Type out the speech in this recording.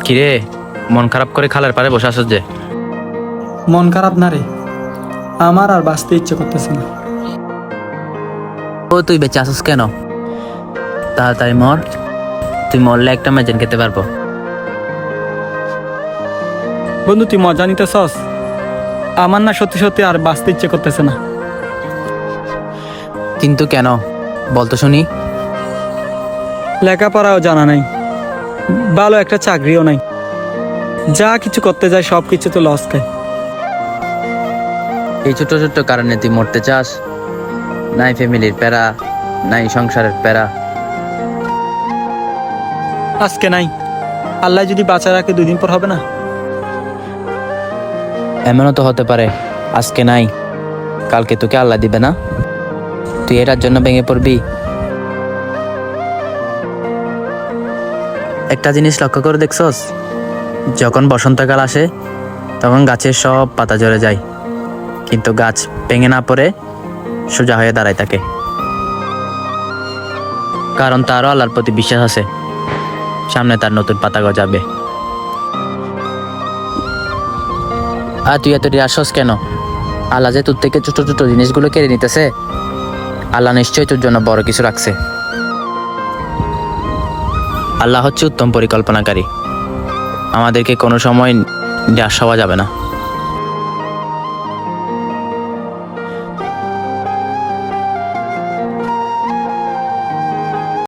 কিরে, মন খারাপ করে খালের পাড়ে বসে আছিস যে? মন খারাপ না রে, আমার আর বাঁচতে ইচ্ছে করতেছে না। ও তুই বেঁচে আসিস কেন? তাড়াতাড়ি মর, তুই মরলে একটা মেজেন খেতে পারবো। বন্ধু তুই মজা নিতেছস? আমার না সত্যি সত্যি আর বাঁচতে ইচ্ছে করতেছে না। কিন্তু কেন বলতো শুনি। লেখাপড়াও জানা নাই, ভালো একটা চাকরিও নাই, যা কিছু করতে যায় সব কিছু তো লস খায়। এই ছোট ছোট কারণে তুই মরতে চাস? নাই ফ্যামিলির প্যারা, নাই সংসারের প্যারা। আজকে নাই, আল্লাহ যদি বাঁচা রাখে 2 দিন পর হবে না? এমনও তো হতে পারে আজকে নাই, কালকে তোকে আল্লাহ দিবে না, তুই এটার জন্য ভেঙে পড়বি। একটা জিনিস লক্ষ্য করে দেখছস, যখন বসন্তকাল আসে তখন গাছের সব পাতা ঝরে যায়, কিন্তু গাছ ভেঙে না পড়ে সোজা হয়ে দাঁড়ায় থাকে, কারণ তারও আল্লাহর প্রতি বিশ্বাস আছে, সামনে তার নতুন পাতা গজাবে। আর তুই এত নিরাশ কেন? আল্লাহ যে তোর থেকে ছোট ছোট জিনিসগুলো কেড়ে নিতেছে, আল্লাহ নিশ্চয়ই তোর জন্য বড় কিছু রাখছে। আল্লাহ হচ্ছে উত্তম পরিকল্পনাকারী, আমাদেরকে কোনো সময় নিরাশ হওয়া যাবে না।